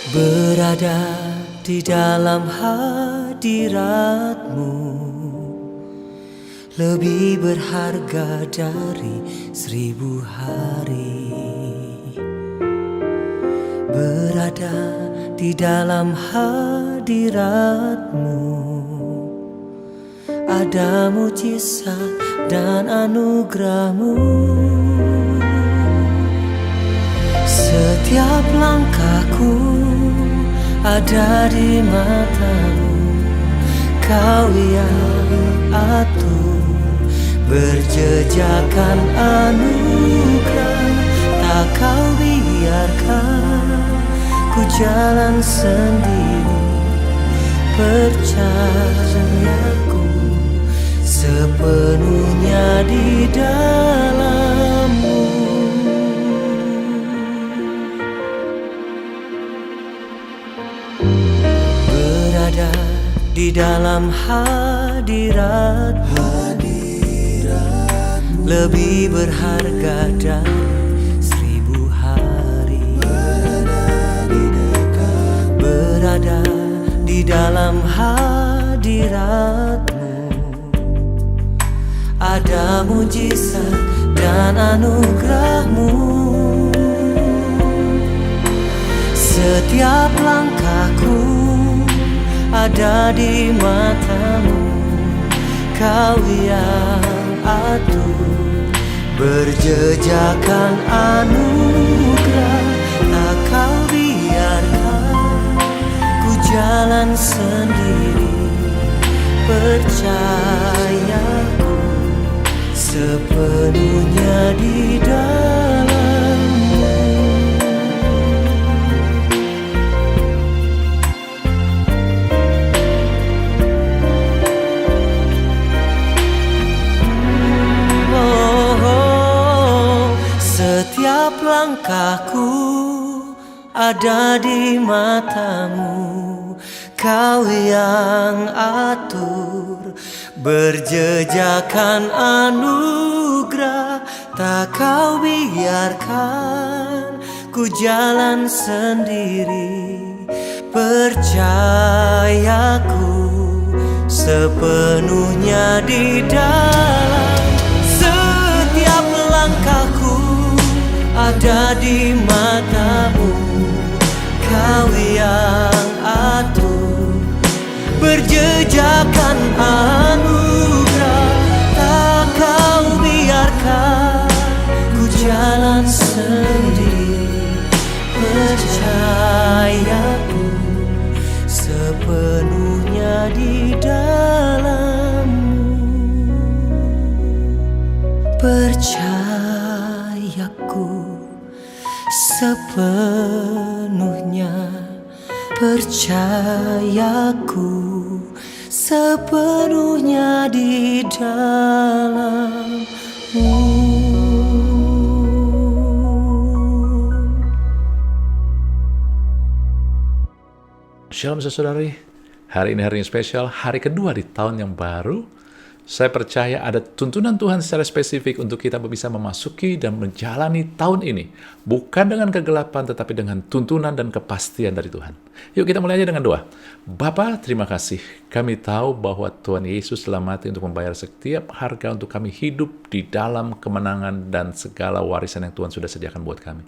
Berada di dalam hadirat-Mu lebih berharga dari 1000 hari. Berada di dalam hadirat-Mu ada mujizat dan anugerah-Mu. Setiap langkahku ada di mata-Mu, Kau yang atur berjejakan anugerah. Tak Kau biarkan ku jalan sendiri, percayaku sepenuhnya di dalam-Mu. Berada di dalam hadirat-Mu lebih berharga dari 1000 hari. Berada di dalam hadirat-Mu ada mujizat dan anugerah-Mu. Setiap langkahku ada di mata-Mu, Kau yang atur berjejakan anugerah. Tak Kau biarkan ku jalan sendiri, percayaku sepenuhnya di dalam-Mu. Setiap langkahku ada di mata-Mu, Kau yang atur berjejakan anugerah. Tak Kau biarkan ku jalan sendiri, percayaku sepenuhnya di dalam. Setiap langkahku ada di mata-Mu, Kau yang atur berjejakan anugerah. Tak Kau biarkan ku jalan sendiri, percayaku sepenuhnya di dalam-Mu. Percayaku sepenuhnya, percayaku sepenuhnya di dalam-Mu. Shalom saudari, hari ini hari yang spesial, hari kedua di tahun yang baru. Saya percaya ada tuntunan Tuhan secara spesifik untuk kita bisa memasuki dan menjalani tahun ini. Bukan dengan kegelapan, tetapi dengan tuntunan dan kepastian dari Tuhan. Yuk kita mulai aja dengan doa. Bapa, terima kasih. Kami tahu bahwa Tuhan Yesus telah mati untuk membayar setiap harga untuk kami hidup di dalam kemenangan dan segala warisan yang Tuhan sudah sediakan buat kami.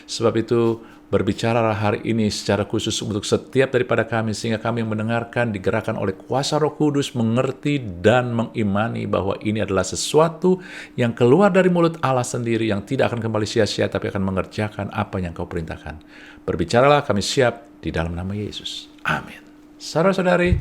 Sebab itu, berbicaralah hari ini secara khusus untuk setiap daripada kami, sehingga kami yang mendengarkan digerakkan oleh kuasa Roh Kudus, mengerti dan mengimani bahwa ini adalah sesuatu yang keluar dari mulut Allah sendiri, yang tidak akan kembali sia-sia, tapi akan mengerjakan apa yang Kau perintahkan. Berbicaralah, kami siap di dalam nama Yesus. Amin. Saudara-saudari,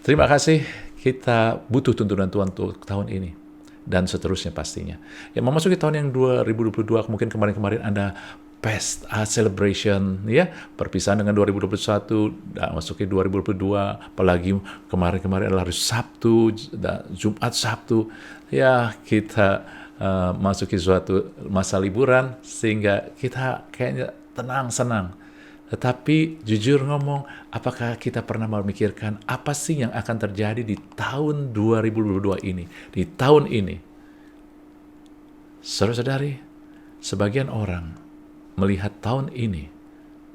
terima kasih. Kita butuh tuntunan Tuhan untuk tahun ini dan seterusnya pastinya. Yang memasuki tahun yang 2022, mungkin kemarin-kemarin Anda past celebration, ya, perpisahan dengan 2021, masuki 2022, apalagi kemarin-kemarin adalah hari Sabtu, Jumat Sabtu, ya, kita masuki suatu masa liburan, sehingga kita kayaknya tenang, senang. Tetapi jujur ngomong, apakah kita pernah memikirkan apa sih yang akan terjadi di tahun 2022 ini, di tahun ini? Saudara-saudari, sebagian orang melihat tahun ini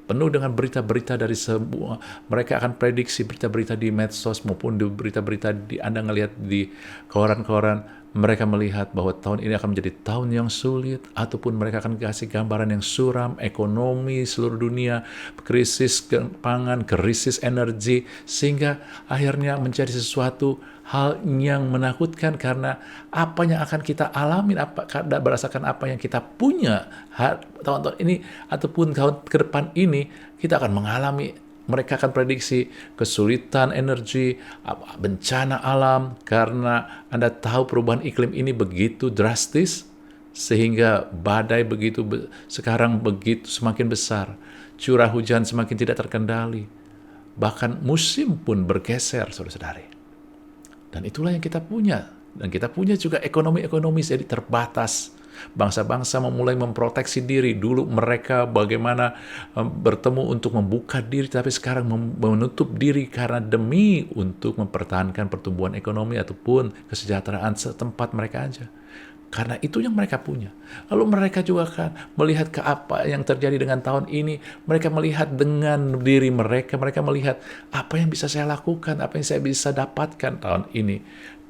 penuh dengan berita-berita dari semua. Mereka akan prediksi berita-berita di medsos maupun di berita-berita di Anda ngelihat di koran-koran. Mereka melihat bahwa tahun ini akan menjadi tahun yang sulit, ataupun mereka akan kasih gambaran yang suram, ekonomi seluruh dunia, krisis pangan, krisis energi, sehingga akhirnya menjadi sesuatu hal yang menakutkan karena apa yang akan kita alami berdasarkan apa yang kita punya tahun-tahun ini ataupun tahun ke depan ini, kita akan mengalami. Mereka akan prediksi kesulitan energi, bencana alam, karena Anda tahu perubahan iklim ini begitu drastis, sehingga badai sekarang begitu semakin besar, curah hujan semakin tidak terkendali, bahkan musim pun bergeser, saudara-saudari. Dan itulah yang kita punya. Dan kita punya juga ekonomi jadi terbatas. Bangsa-bangsa memulai memproteksi diri. Dulu mereka bagaimana bertemu untuk membuka diri, tapi sekarang menutup diri karena demi untuk mempertahankan pertumbuhan ekonomi ataupun kesejahteraan setempat mereka aja. Karena itu yang mereka punya. Lalu mereka juga akan melihat ke apa yang terjadi dengan tahun ini. Mereka melihat dengan diri mereka melihat apa yang bisa saya lakukan, apa yang saya bisa dapatkan tahun ini.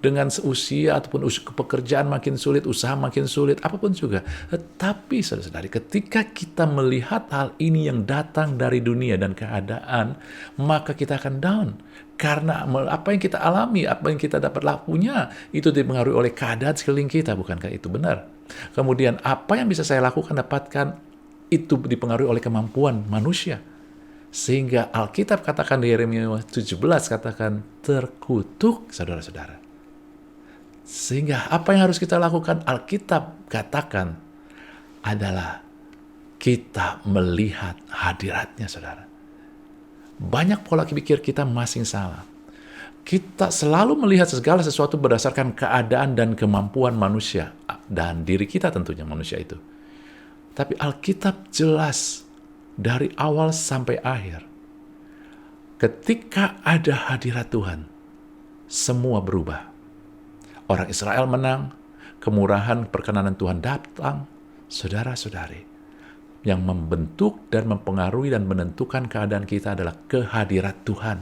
Dengan usia ataupun pekerjaan makin sulit, usaha makin sulit, apapun juga. Tetapi saudara-saudari, ketika kita melihat hal ini yang datang dari dunia dan keadaan, maka kita akan down. Karena apa yang kita alami, apa yang kita dapat punya, itu dipengaruhi oleh keadaan sekeliling kita. Bukankah itu benar? Kemudian apa yang bisa saya lakukan, dapatkan, itu dipengaruhi oleh kemampuan manusia. Sehingga Alkitab katakan di Yeremia 17, katakan terkutuk, saudara-saudara. Sehingga apa yang harus kita lakukan, Alkitab katakan adalah kita melihat hadiratnya, saudara. Banyak pola pikir kita masing salah. Kita selalu melihat segala sesuatu berdasarkan keadaan dan kemampuan manusia. Dan diri kita tentunya manusia itu. Tapi Alkitab jelas dari awal sampai akhir. Ketika ada hadirat Tuhan, semua berubah. Orang Israel menang, kemurahan perkenanan Tuhan datang, saudara-saudari. Yang membentuk dan mempengaruhi dan menentukan keadaan kita adalah kehadirat Tuhan.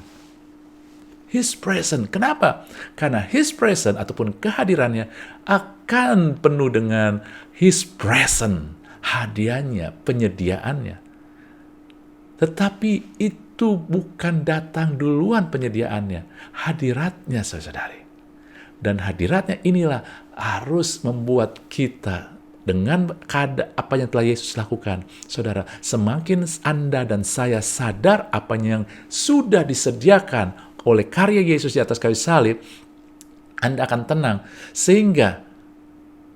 His presence. Kenapa? Karena His presence ataupun kehadirannya akan penuh dengan His presence, hadiahnya, penyediaannya. Tetapi itu bukan datang duluan penyediaannya, hadiratnya, saudari. Dan hadiratnya inilah harus membuat kita dengan apa yang telah Yesus lakukan. Saudara, semakin Anda dan saya sadar apa yang sudah disediakan oleh karya Yesus di atas kayu salib, Anda akan tenang. Sehingga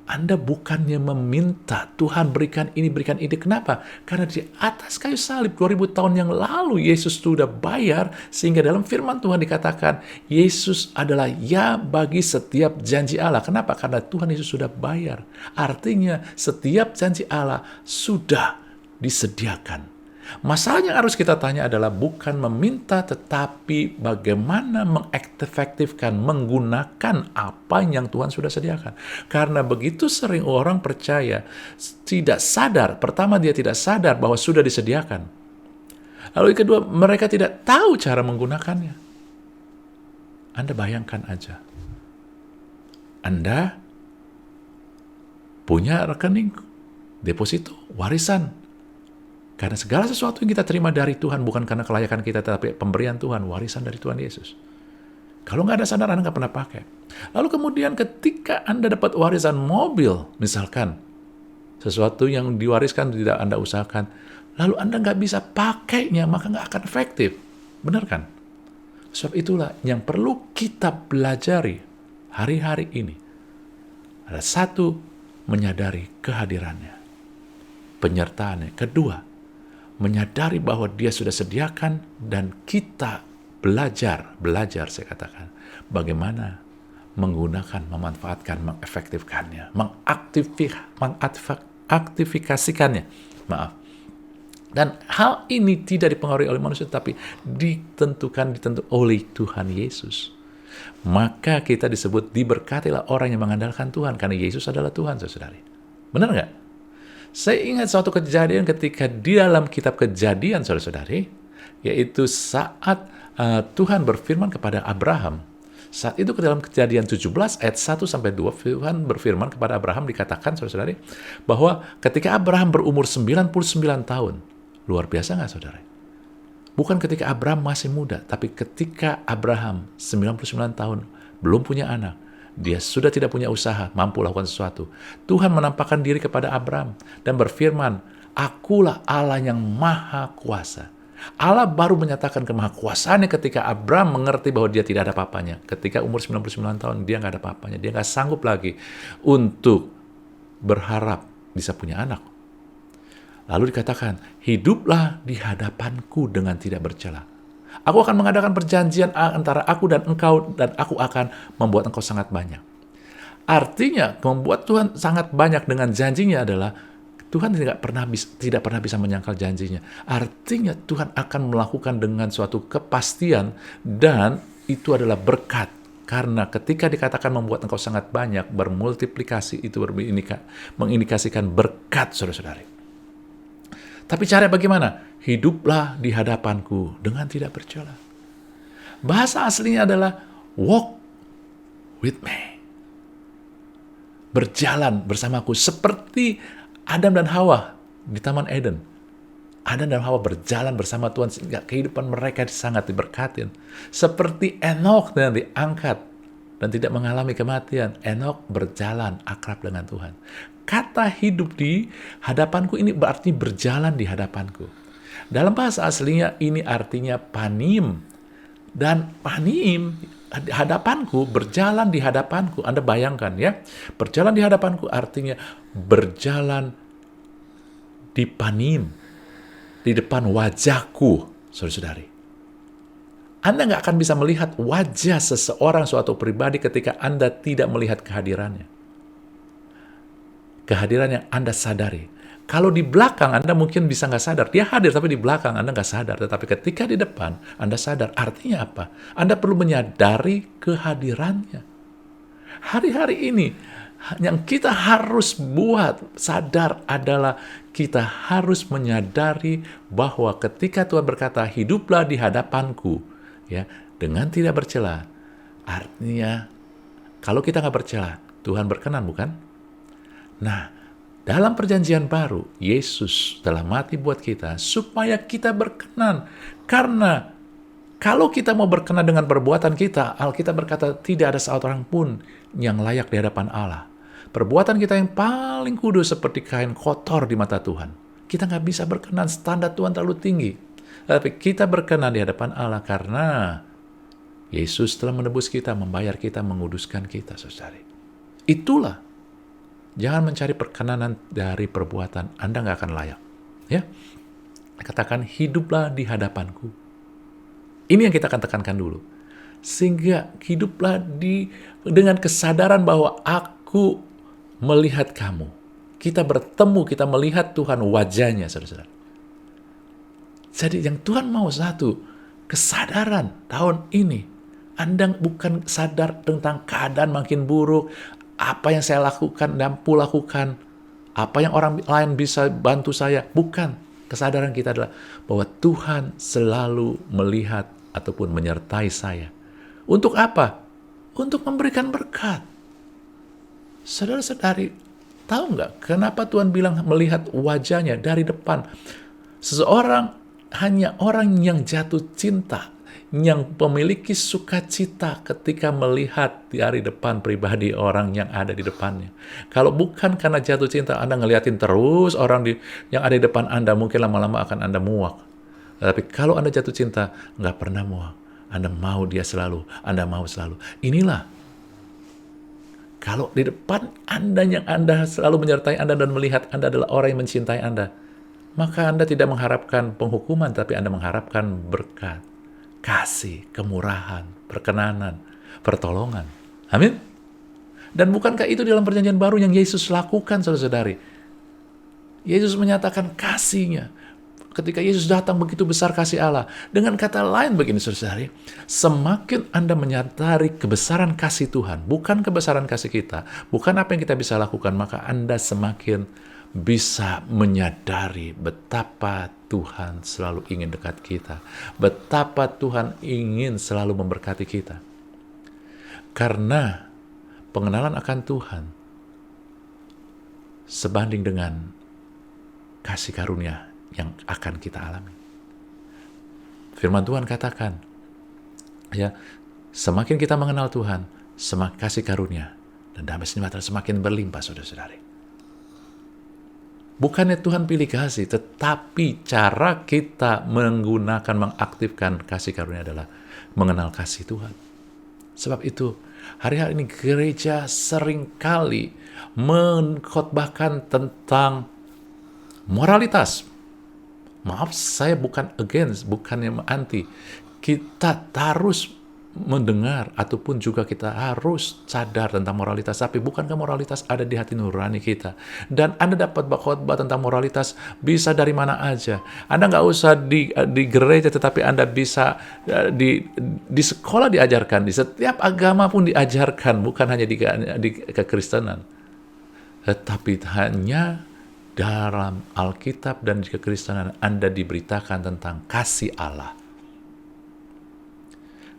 Anda bukannya meminta Tuhan berikan ini, berikan ini. Kenapa? Karena di atas kayu salib 2000 tahun yang lalu Yesus sudah bayar, sehingga dalam firman Tuhan dikatakan Yesus adalah ya bagi setiap janji Allah. Kenapa? Karena Tuhan Yesus sudah bayar. Artinya setiap janji Allah sudah disediakan. Masalahnya harus kita tanya adalah bukan meminta, tetapi bagaimana mengefektifkan, menggunakan apa yang Tuhan sudah sediakan. Karena begitu sering orang percaya tidak sadar. Pertama, dia tidak sadar bahwa sudah disediakan. Lalu yang kedua, mereka tidak tahu cara menggunakannya. Anda bayangkan aja. Anda punya rekening deposito, warisan. Karena segala sesuatu yang kita terima dari Tuhan bukan karena kelayakan kita, tapi pemberian Tuhan, warisan dari Tuhan Yesus. Kalau nggak ada sadar, Anda nggak pernah pakai. Lalu kemudian ketika Anda dapat warisan mobil, misalkan, sesuatu yang diwariskan tidak Anda usahakan, lalu Anda nggak bisa pakainya, maka nggak akan efektif. Benar kan? Sebab itulah yang perlu kita pelajari hari-hari ini. Ada satu, menyadari kehadirannya, penyertaannya. Kedua, menyadari bahwa dia sudah sediakan dan kita belajar saya katakan, bagaimana menggunakan, memanfaatkan, mengefektifkannya, mengaktifikasikannya. Maaf. Dan hal ini tidak dipengaruhi oleh manusia, tapi ditentukan oleh Tuhan Yesus. Maka kita disebut diberkatilah orang yang mengandalkan Tuhan, karena Yesus adalah Tuhan, saudari. Benar nggak? Saya ingat suatu kejadian ketika di dalam kitab Kejadian, saudara-saudari, yaitu saat Tuhan berfirman kepada Abraham. Saat itu ke dalam Kejadian 17 ayat 1-2, Tuhan berfirman kepada Abraham, dikatakan, saudara-saudari, bahwa ketika Abraham berumur 99 tahun, luar biasa nggak, saudara? Bukan ketika Abraham masih muda, tapi ketika Abraham 99 tahun, belum punya anak, dia sudah tidak punya usaha, mampu lakukan sesuatu. Tuhan menampakkan diri kepada Abraham dan berfirman, "Akulah Allah yang maha kuasa." Allah baru menyatakan kemahakuasaannya ketika Abraham mengerti bahwa dia tidak ada apa-apanya. Ketika umur 99 tahun, dia nggak ada apa-apanya. Dia nggak sanggup lagi untuk berharap bisa punya anak. Lalu dikatakan, "Hiduplah di hadapanku dengan tidak bercela. Aku akan mengadakan perjanjian antara aku dan engkau, dan aku akan membuat engkau sangat banyak." Artinya, membuat Tuhan sangat banyak dengan janjinya adalah Tuhan tidak pernah bisa menyangkal janjinya. Artinya, Tuhan akan melakukan dengan suatu kepastian, dan itu adalah berkat. Karena ketika dikatakan membuat engkau sangat banyak, bermultiplikasi, itu mengindikasikan berkat, saudara-saudari. Tapi cara bagaimana? Hiduplah di hadapanku dengan tidak bercela. Bahasa aslinya adalah walk with me. Berjalan bersamaku seperti Adam dan Hawa di Taman Eden. Adam dan Hawa berjalan bersama Tuhan sehingga kehidupan mereka sangat diberkatin. Seperti Enok yang diangkat dan tidak mengalami kematian. Enok berjalan akrab dengan Tuhan. Kata hidup di hadapanku ini berarti berjalan di hadapanku. Dalam bahasa aslinya ini artinya panim. Dan panim, hadapanku, berjalan di hadapanku. Anda bayangkan ya, berjalan di hadapanku artinya berjalan di panim, di depan wajahku, saudara-saudari. Anda nggak akan bisa melihat wajah seseorang, suatu pribadi ketika Anda tidak melihat kehadirannya. Kehadiran yang Anda sadari. Kalau di belakang Anda mungkin bisa nggak sadar. Dia hadir tapi di belakang Anda nggak sadar. Tetapi ketika di depan Anda sadar. Artinya apa? Anda perlu menyadari kehadirannya. Hari-hari ini yang kita harus buat sadar adalah kita harus menyadari bahwa ketika Tuhan berkata, "Hiduplah di hadapanku," ya, dengan tidak bercela. Artinya kalau kita nggak bercela, Tuhan berkenan, bukan? Nah, dalam perjanjian baru, Yesus telah mati buat kita supaya kita berkenan. Karena kalau kita mau berkenan dengan perbuatan kita, Alkitab berkata tidak ada seorang pun yang layak di hadapan Allah. Perbuatan kita yang paling kudus seperti kain kotor di mata Tuhan. Kita nggak bisa berkenan, standar Tuhan terlalu tinggi. Tapi kita berkenan di hadapan Allah karena Yesus telah menebus kita, membayar kita, menguduskan kita, saudari. Itulah. Jangan mencari perkenanan dari perbuatan. Anda nggak akan layak. Ya, katakan hiduplah di hadapanku. Ini yang kita akan tekankan dulu. Sehingga hiduplah dengan kesadaran bahwa aku melihat kamu. Kita bertemu, kita melihat Tuhan wajahnya, saudara-saudara. Jadi yang Tuhan mau satu, kesadaran tahun ini. Anda bukan sadar tentang keadaan makin buruk, apa yang saya lakukan, mampu lakukan, apa yang orang lain bisa bantu saya. Bukan. Kesadaran kita adalah bahwa Tuhan selalu melihat ataupun menyertai saya. Untuk apa? Untuk memberikan berkat. Saudara-saudari, tahu nggak kenapa Tuhan bilang melihat wajahnya dari depan? Seseorang hanya orang yang jatuh cinta, yang memiliki sukacita ketika melihat dari depan pribadi orang yang ada di depannya. Kalau bukan karena jatuh cinta, Anda ngeliatin terus orang yang ada di depan Anda, mungkin lama-lama akan Anda muak. Tapi kalau Anda jatuh cinta, nggak pernah muak. Anda mau dia selalu, Anda mau selalu. Inilah. Kalau di depan Anda yang Anda selalu menyertai Anda dan melihat Anda adalah orang yang mencintai Anda, maka Anda tidak mengharapkan penghukuman, tapi Anda mengharapkan berkat. Kasih, kemurahan, perkenanan, pertolongan. Amin. Dan bukankah itu dalam perjanjian baru yang Yesus lakukan, saudara-saudari? Yesus menyatakan kasihnya. Ketika Yesus datang, begitu besar kasih Allah. Dengan kata lain begini, saudara-saudari, semakin Anda menyadari kebesaran kasih Tuhan, bukan kebesaran kasih kita, bukan apa yang kita bisa lakukan, maka Anda semakin bisa menyadari betapa Tuhan selalu ingin dekat kita, betapa Tuhan ingin selalu memberkati kita. Karena pengenalan akan Tuhan sebanding dengan kasih karunia yang akan kita alami. Firman Tuhan katakan, ya, semakin kita mengenal Tuhan, semakin kasih karunia dan damai sejahtera semakin berlimpah, saudara-saudari. Bukannya Tuhan pilih kasih, tetapi cara kita menggunakan, mengaktifkan kasih karunia adalah mengenal kasih Tuhan. Sebab itu, hari-hari ini gereja seringkali mengkhotbahkan tentang moralitas. Maaf, saya bukan against, bukannya anti. Kita harus mendengar ataupun juga kita harus sadar tentang moralitas, tapi bukankah moralitas ada di hati nurani kita? Dan Anda dapat khotbah tentang moralitas bisa dari mana aja. Anda nggak usah di gereja, tetapi Anda bisa di sekolah diajarkan, di setiap agama pun diajarkan, bukan hanya di kekristenan, tetapi hanya dalam Alkitab dan di kekristenan Anda diberitakan tentang kasih Allah.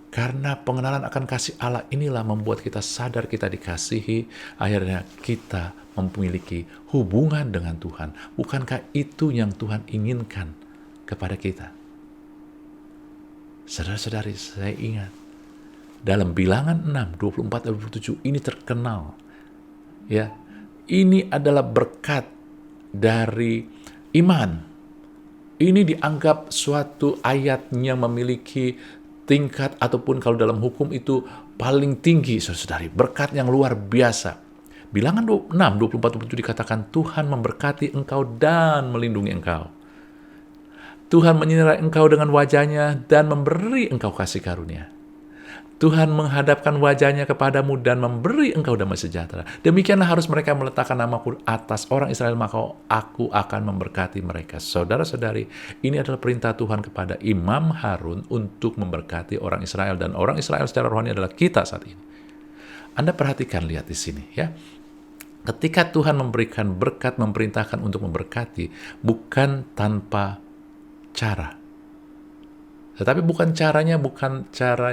Karena pengenalan akan kasih Allah inilah membuat kita sadar kita dikasihi, akhirnya kita memiliki hubungan dengan Tuhan. Bukankah itu yang Tuhan inginkan kepada kita? Saudara-saudari, saya ingat dalam Bilangan 6, 24-27 ini terkenal. Ya, ini adalah berkat dari iman. Ini dianggap suatu ayat yang memiliki tingkat ataupun kalau dalam hukum itu paling tinggi, saudara-saudari, berkat yang luar biasa. Bilangan 6, 24-27 dikatakan Tuhan memberkati engkau dan melindungi engkau. Tuhan menyinari engkau dengan wajahnya dan memberi engkau kasih karunia. Tuhan menghadapkan wajahnya kepadamu dan memberi engkau damai sejahtera. Demikianlah harus mereka meletakkan namaku atas orang Israel, maka aku akan memberkati mereka. Saudara-saudari, ini adalah perintah Tuhan kepada Imam Harun untuk memberkati orang Israel, dan orang Israel secara rohani adalah kita saat ini. Anda perhatikan, lihat di sini ya. Ketika Tuhan memberikan berkat, memerintahkan untuk memberkati, bukan tanpa cara. Tetapi bukan caranya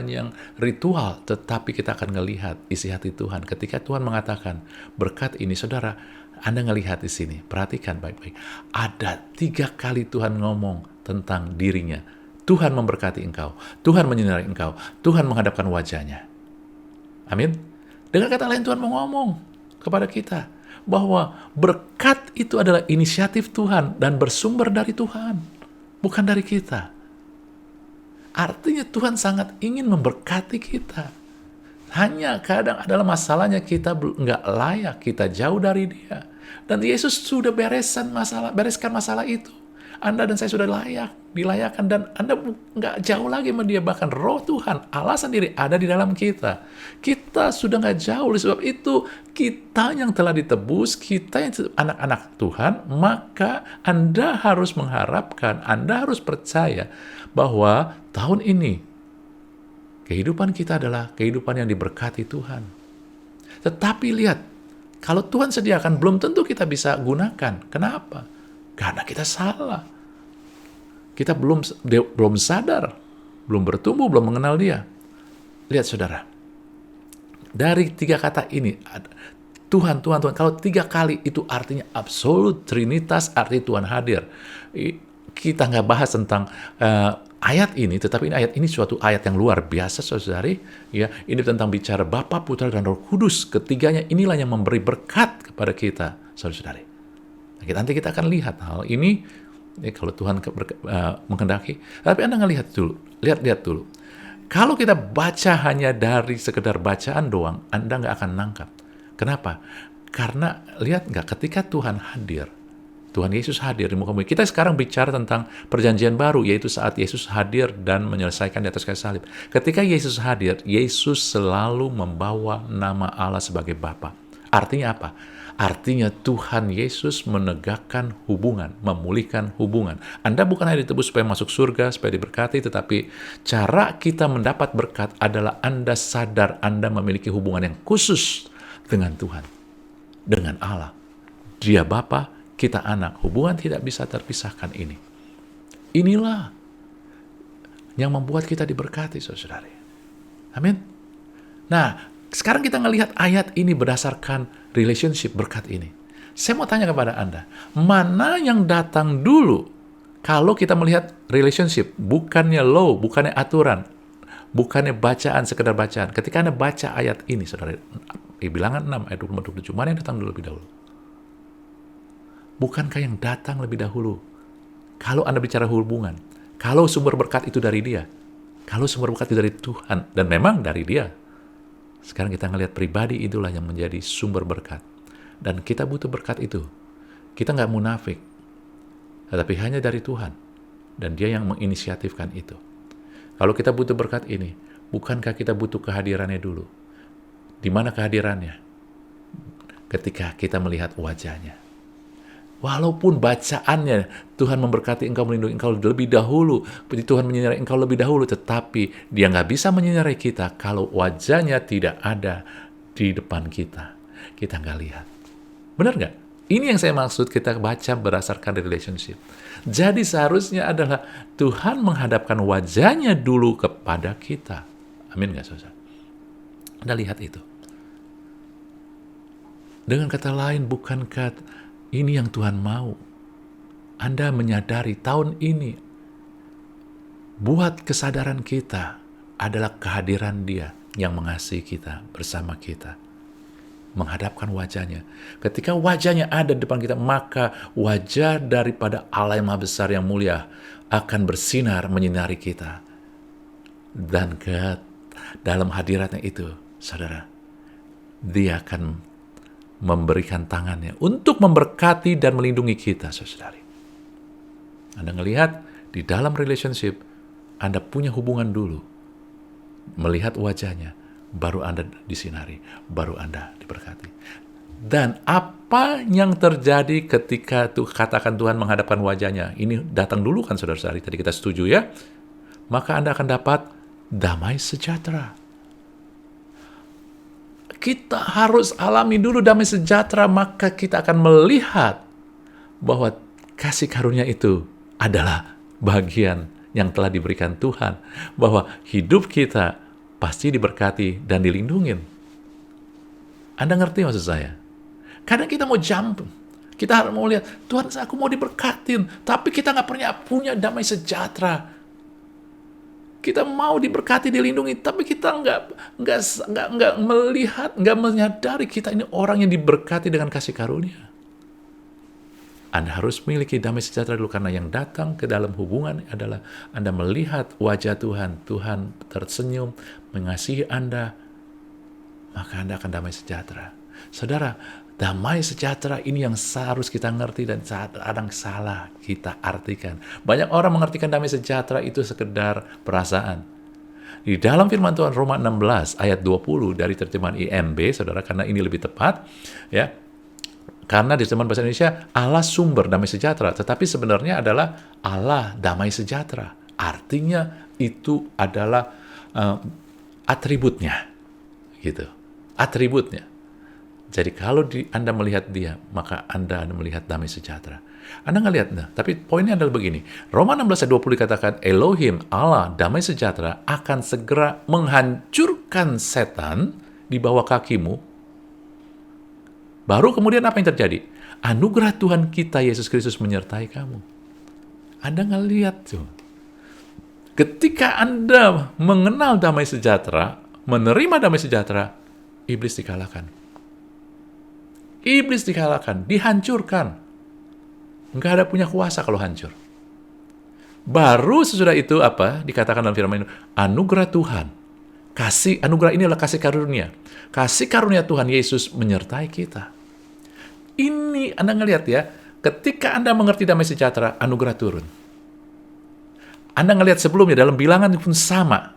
yang ritual, tetapi kita akan melihat isi hati Tuhan. Ketika Tuhan mengatakan berkat ini, saudara, Anda ngelihat di sini, perhatikan baik-baik. Ada 3 kali Tuhan ngomong tentang dirinya. Tuhan memberkati engkau, Tuhan menyinari engkau, Tuhan menghadapkan wajahnya. Amin. Dengan kata lain, Tuhan mau ngomong kepada kita bahwa berkat itu adalah inisiatif Tuhan dan bersumber dari Tuhan, bukan dari kita. Artinya Tuhan sangat ingin memberkati kita. Hanya kadang adalah masalahnya kita nggak layak, kita jauh dari Dia. Dan Yesus sudah bereskan masalah itu. Anda dan saya sudah dilayakkan, dan Anda nggak jauh lagi sama Dia. Bahkan Roh Tuhan, Allah sendiri ada di dalam kita. Kita sudah nggak jauh, sebab itu kita yang telah ditebus, kita yang anak-anak Tuhan, maka Anda harus mengharapkan, Anda harus percaya bahwa tahun ini kehidupan kita adalah kehidupan yang diberkati Tuhan. Tetapi lihat, kalau Tuhan sediakan, belum tentu kita bisa gunakan. Kenapa? Karena kita salah. Kita belum sadar, belum bertumbuh, belum mengenal Dia. Lihat saudara, dari 3 kata ini, Tuhan, Tuhan, Tuhan. Kalau 3 kali itu artinya absolut, trinitas, arti Tuhan hadir. Kita nggak bahas tentang ayat ini, tetapi ayat ini suatu ayat yang luar biasa, saudari. Ya, ini tentang bicara Bapa, Putra, dan Roh Kudus. Ketiganya inilah yang memberi berkat kepada kita, saudari. Nanti kita akan lihat hal ini kalau Tuhan menghendaki. Tapi Anda ngelihat dulu, lihat dulu. Kalau kita baca hanya dari sekedar bacaan doang, Anda nggak akan nangkap. Kenapa? Karena lihat nggak, ketika Tuhan hadir, Tuhan Yesus hadir di muka bumi. Kita sekarang bicara tentang perjanjian baru, yaitu saat Yesus hadir dan menyelesaikan di atas kayu salib. Ketika Yesus hadir, Yesus selalu membawa nama Allah sebagai Bapa. Artinya apa? Artinya Tuhan Yesus menegakkan hubungan, memulihkan hubungan. Anda bukan hanya ditebus supaya masuk surga, supaya diberkati, tetapi cara kita mendapat berkat adalah Anda sadar Anda memiliki hubungan yang khusus dengan Tuhan, dengan Allah. Dia Bapa, kita anak, hubungan tidak bisa terpisahkan ini. Inilah yang membuat kita diberkati, saudara. Amin. Nah, sekarang kita ngelihat ayat ini berdasarkan relationship berkat ini. Saya mau tanya kepada Anda, mana yang datang dulu kalau kita melihat relationship? Bukannya law, bukannya aturan, bukannya bacaan, sekedar bacaan. Ketika Anda baca ayat ini, saudara, Bilangan 6 ayat 25-27, mana yang datang dulu lebih dahulu? Bukankah yang datang lebih dahulu? Kalau Anda bicara hubungan, kalau sumber berkat itu dari Dia, kalau sumber berkat itu dari Tuhan, dan memang dari Dia, sekarang kita ngelihat pribadi itulah yang menjadi sumber berkat. Dan kita butuh berkat itu. Kita nggak munafik, tetapi hanya dari Tuhan. Dan Dia yang menginisiatifkan itu. Kalau kita butuh berkat ini, bukankah kita butuh kehadirannya dulu? Di mana kehadirannya? Ketika kita melihat wajahnya. Walaupun bacaannya, Tuhan memberkati engkau, melindungi engkau lebih dahulu, Tuhan menyinari engkau lebih dahulu, tetapi Dia nggak bisa menyinari kita kalau wajahnya tidak ada di depan kita. Kita nggak lihat. Benar nggak? Ini yang saya maksud kita baca berdasarkan relationship. Jadi seharusnya adalah Tuhan menghadapkan wajahnya dulu kepada kita. Amin nggak, saudara? Anda lihat itu. Dengan kata lain, bukankah ini yang Tuhan mau? Anda menyadari tahun ini, buat kesadaran kita adalah kehadiran Dia yang mengasihi kita, bersama kita. Menghadapkan wajahnya. Ketika wajahnya ada di depan kita, maka wajah daripada Allah yang Maha Besar yang mulia akan bersinar menyinari kita. Dan ke dalam hadiratnya itu, saudara, Dia akan memberikan tangannya untuk memberkati dan melindungi kita, saudari. Anda melihat di dalam relationship, Anda punya hubungan dulu. Melihat wajahnya, baru Anda disinari, baru Anda diberkati. Dan apa yang terjadi ketika katakan Tuhan menghadapkan wajahnya? Ini datang dulu kan, saudara-saudari, tadi kita setuju ya? Maka Anda akan dapat damai sejahtera. Kita harus alami dulu damai sejahtera, maka kita akan melihat bahwa kasih karunia itu adalah bagian yang telah diberikan Tuhan. Bahwa hidup kita pasti diberkati dan dilindungin. Anda ngerti maksud saya? Kadang kita mau jump, kita harus mau lihat, Tuhan aku mau diberkatin, tapi kita nggak punya damai sejahtera. Kita mau diberkati, dilindungi, tapi kita nggak melihat, nggak menyadari kita ini orang yang diberkati dengan kasih karunia. Anda harus memiliki damai sejahtera dulu, karena yang datang ke dalam hubungan adalah Anda melihat wajah Tuhan. Tuhan tersenyum, mengasihi Anda, maka Anda akan damai sejahtera. Saudara, damai sejahtera ini yang harus kita ngerti dan kadang salah kita artikan. Banyak orang mengartikan damai sejahtera itu sekedar perasaan. Di dalam firman Tuhan Roma 16 ayat 20 dari terjemahan IMB, saudara, karena ini lebih tepat, ya. Karena di terjemahan bahasa Indonesia, Allah sumber damai sejahtera, tetapi sebenarnya adalah Allah damai sejahtera. Artinya itu adalah atributnya, gitu. Atributnya. Jadi kalau Anda melihat Dia, maka Anda melihat damai sejahtera. Anda nggak lihat, nah, tapi poinnya adalah begini. Roma 16 ayat 20 dikatakan, Elohim, Allah, damai sejahtera, akan segera menghancurkan setan di bawah kakimu. Baru kemudian apa yang terjadi? Anugerah Tuhan kita, Yesus Kristus, menyertai kamu. Anda nggak lihat tuh. Ketika Anda mengenal damai sejahtera, menerima damai sejahtera, iblis dikalahkan. Iblis dikalahkan, dihancurkan. Nggak ada punya kuasa kalau hancur. Baru sesudah itu apa? Dikatakan dalam firman ini, anugerah Tuhan. Anugerah ini adalah kasih karunia. Kasih karunia Tuhan Yesus menyertai kita. Ini Anda ngelihat ya, ketika Anda mengerti damai sejahtera, anugerah turun. Anda ngelihat sebelumnya, dalam bilangan pun sama.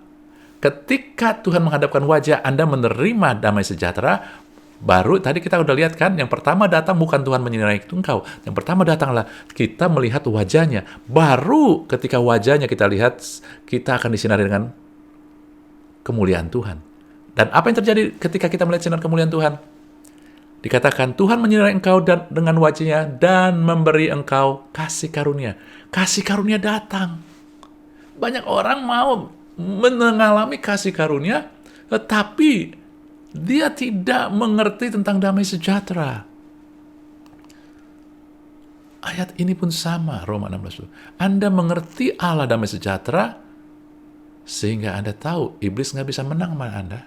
Ketika Tuhan menghadapkan wajah, Anda menerima damai sejahtera, baru tadi kita udah lihat kan, yang pertama datang bukan Tuhan menyinari engkau. Yang pertama datanglah kita melihat wajahnya. Baru ketika wajahnya kita lihat, kita akan disinari dengan kemuliaan Tuhan. Dan apa yang terjadi ketika kita melihat sinar kemuliaan Tuhan? Dikatakan Tuhan menyertai engkau dengan wajahnya dan memberi engkau kasih karunia. Kasih karunia datang. Banyak orang mau mengalami kasih karunia, tetapi dia tidak mengerti tentang damai sejahtera. Ayat ini pun sama, Roma 16. Anda mengerti Allah damai sejahtera, sehingga Anda tahu iblis nggak bisa menang sama Anda.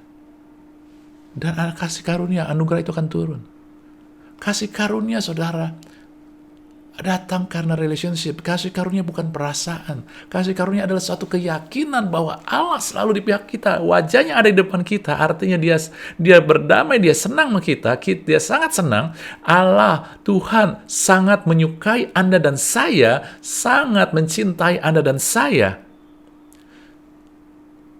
Dan kasih karunia, anugerah itu akan turun. Kasih karunia, saudara, datang karena relationship. Kasih karunia bukan perasaan. Kasih karunia adalah suatu keyakinan bahwa Allah selalu di pihak kita. Wajahnya ada di depan kita. Artinya dia berdamai, dia senang sama kita. Dia sangat senang. Allah, Tuhan sangat menyukai Anda dan saya, sangat mencintai Anda dan saya.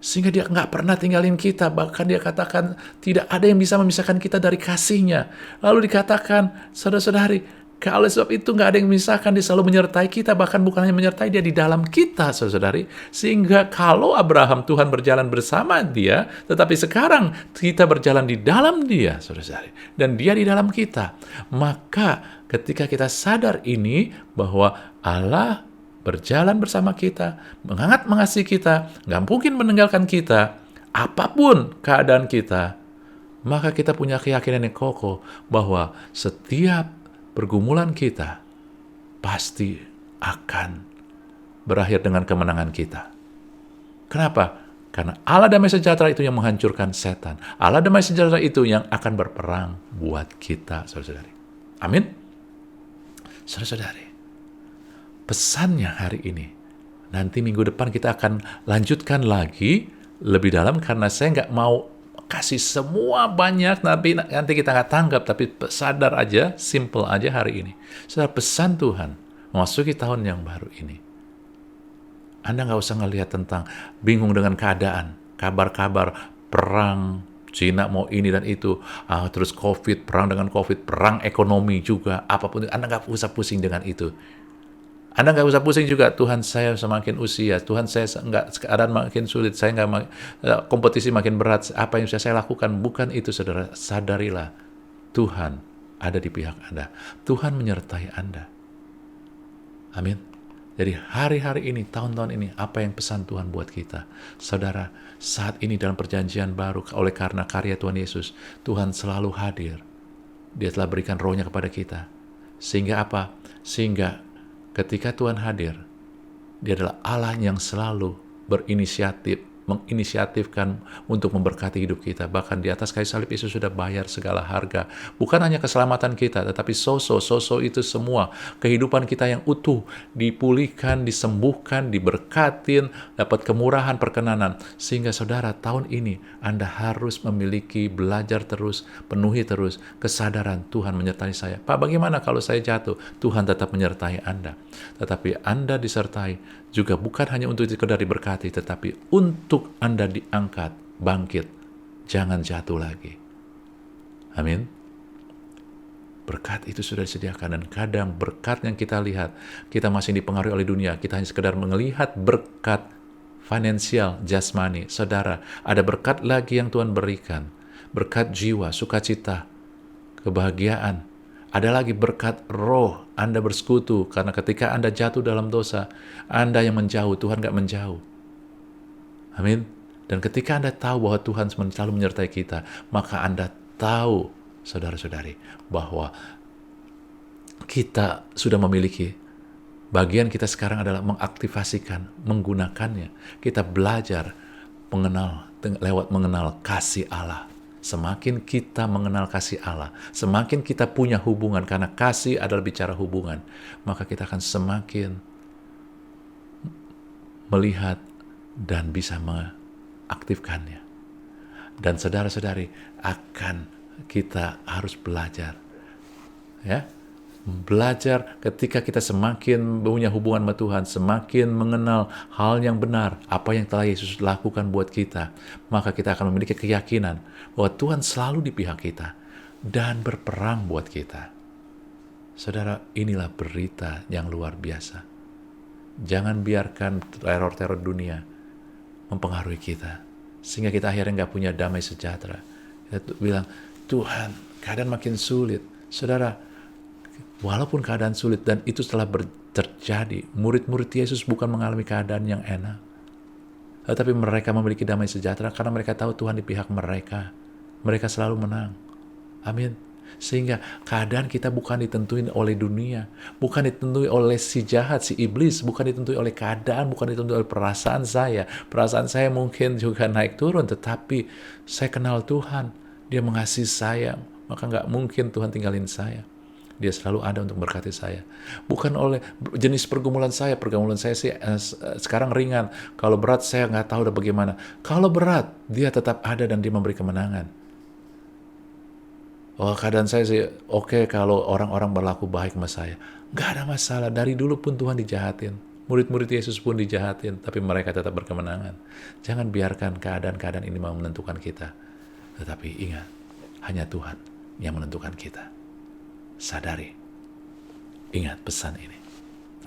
Sehingga dia nggak pernah tinggalin kita. Bahkan dia katakan tidak ada yang bisa memisahkan kita dari kasihnya. Lalu dikatakan, saudara-saudari, kalau sebab itu nggak ada yang memisahkan, dia selalu menyertai kita. Bahkan bukan hanya menyertai, dia di dalam kita, saudara-saudari. Sehingga kalau Abraham, Tuhan berjalan bersama dia, tetapi sekarang kita berjalan di dalam dia, saudara-saudari. Dan dia di dalam kita. Maka ketika kita sadar ini, bahwa Allah berjalan bersama kita, sangat mengasihi kita, nggak mungkin meninggalkan kita, apapun keadaan kita, maka kita punya keyakinan yang kokoh bahwa setiap pergumulan kita pasti akan berakhir dengan kemenangan kita. Kenapa? Karena Allah damai sejahtera itu yang menghancurkan setan. Allah damai sejahtera itu yang akan berperang buat kita, saudara-saudari. Amin? Saudara-saudari, pesannya hari ini. Nanti minggu depan kita akan lanjutkan lagi lebih dalam karena saya nggak mau kasih semua banyak, tapi nanti kita nggak tanggap, tapi sadar aja, simple aja hari ini. Saudara, pesan Tuhan memasuki tahun yang baru ini. Anda nggak usah ngelihat tentang bingung dengan keadaan, kabar-kabar perang, Cina mau ini dan itu, terus COVID, perang dengan COVID, perang ekonomi juga, apapun. Anda nggak usah pusing dengan itu. Anda nggak usah pusing juga, Tuhan saya semakin usia, Tuhan saya nggak, keadaan makin sulit, saya nggak, kompetisi makin berat, apa yang bisa saya lakukan? Bukan itu, saudara. Sadarilah, Tuhan ada di pihak Anda. Tuhan menyertai Anda. Amin. Jadi hari-hari ini, tahun-tahun ini, apa yang pesan Tuhan buat kita? Saudara, saat ini dalam perjanjian baru, oleh karena karya Tuhan Yesus, Tuhan selalu hadir. Dia telah berikan rohnya kepada kita. Sehingga apa? Sehingga ketika Tuhan hadir, dia adalah Allah yang selalu menginisiatifkan untuk memberkati hidup kita. Bahkan di atas kayu salib Yesus sudah bayar segala harga. Bukan hanya keselamatan kita, tetapi soso itu semua. Kehidupan kita yang utuh, dipulihkan, disembuhkan, diberkatin, dapat kemurahan, perkenanan. Sehingga saudara, tahun ini Anda harus memiliki, belajar terus, penuhi terus, kesadaran Tuhan menyertai saya. Pak, bagaimana kalau saya jatuh? Tuhan tetap menyertai Anda. Tetapi Anda disertai juga bukan hanya untuk sekedar diberkati, tetapi untuk Anda diangkat, bangkit, jangan jatuh lagi. Amin. Berkat itu sudah disediakan, dan kadang berkat yang kita lihat, kita masih dipengaruhi oleh dunia, kita hanya sekedar melihat berkat finansial, jasmani. Saudara, ada berkat lagi yang Tuhan berikan, berkat jiwa, sukacita, kebahagiaan. Ada lagi berkat roh, Anda bersekutu, karena ketika Anda jatuh dalam dosa, Anda yang menjauh, Tuhan gak menjauh. Amin. Dan ketika Anda tahu bahwa Tuhan selalu menyertai kita, maka Anda tahu, saudara-saudari, bahwa kita sudah memiliki, bagian kita sekarang adalah mengaktifasikan, menggunakannya. Kita belajar lewat mengenal kasih Allah. Semakin kita mengenal kasih Allah, semakin kita punya hubungan, karena kasih adalah bicara hubungan, maka kita akan semakin melihat dan bisa mengaktifkannya. Dan saudara-saudari, kita harus belajar. Ya, belajar ketika kita semakin punya hubungan sama Tuhan, semakin mengenal hal yang benar, apa yang telah Yesus lakukan buat kita, maka kita akan memiliki keyakinan bahwa Tuhan selalu di pihak kita dan berperang buat kita. Saudara, inilah berita yang luar biasa. Jangan biarkan teror-teror dunia mempengaruhi kita, sehingga kita akhirnya nggak punya damai sejahtera. Kita bilang, Tuhan, keadaan makin sulit. Saudara, walaupun keadaan sulit dan itu telah terjadi, murid-murid Yesus bukan mengalami keadaan yang enak. Tetapi mereka memiliki damai sejahtera karena mereka tahu Tuhan di pihak mereka. Mereka selalu menang. Amin. Sehingga keadaan kita bukan ditentuin oleh dunia, bukan ditentuin oleh si jahat, si iblis, bukan ditentuin oleh keadaan, bukan ditentuin oleh perasaan saya. Perasaan saya mungkin juga naik turun, tetapi saya kenal Tuhan. Dia mengasihi saya, maka nggak mungkin Tuhan tinggalin saya. Dia selalu ada untuk berkati saya. Bukan oleh jenis pergumulan saya sih sekarang ringan. Kalau berat saya nggak tahu udah bagaimana. Kalau berat, dia tetap ada dan dia memberi kemenangan. Oh, keadaan saya sih oke kalau orang-orang berlaku baik sama saya. Nggak ada masalah. Dari dulu pun Tuhan dijahatin. Murid-murid Yesus pun dijahatin, tapi mereka tetap berkemenangan. Jangan biarkan keadaan-keadaan ini mau menentukan kita. Tetapi ingat, hanya Tuhan yang menentukan kita. Sadari. Ingat pesan ini.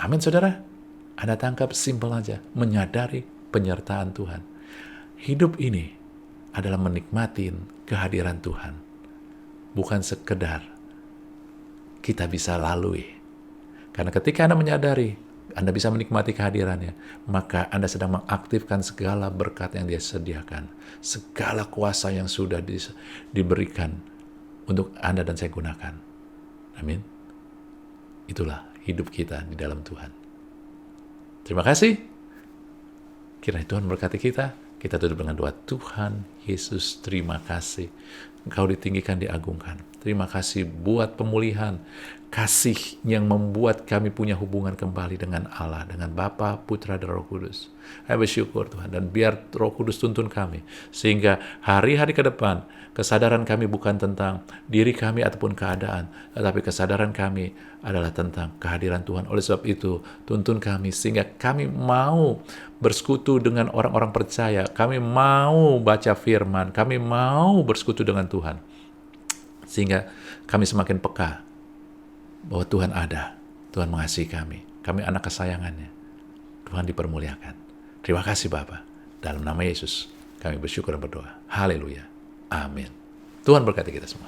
Amin, saudara. Anda tangkap simpel aja. Menyadari penyertaan Tuhan. Hidup ini adalah menikmati kehadiran Tuhan. Bukan sekedar kita bisa lalui. Karena ketika Anda menyadari, Anda bisa menikmati kehadirannya, maka Anda sedang mengaktifkan segala berkat yang Dia sediakan. Segala kuasa yang sudah diberikan untuk Anda dan saya gunakan. Amin. Itulah hidup kita di dalam Tuhan. Terima kasih. Kiranya Tuhan berkati kita. Kita tutup dengan doa. Tuhan Yesus, terima kasih. Engkau ditinggikan, diagungkan. Terima kasih buat pemulihan. Kasih yang membuat kami punya hubungan kembali dengan Allah, dengan Bapa, Putra, dan Roh Kudus. Saya bersyukur Tuhan, dan biar Roh Kudus tuntun kami. Sehingga hari-hari ke depan, kesadaran kami bukan tentang diri kami ataupun keadaan, tetapi kesadaran kami adalah tentang kehadiran Tuhan. Oleh sebab itu, tuntun kami sehingga kami mau bersekutu dengan orang-orang percaya. Kami mau baca firman, kami mau bersekutu dengan Tuhan. Sehingga kami semakin peka bahwa Tuhan ada, Tuhan mengasihi kami anak kesayangannya, Tuhan dipermuliakan. Terima kasih Bapa. Dalam nama Yesus kami bersyukur dan berdoa. Haleluya. Amin. Tuhan berkati kita semua.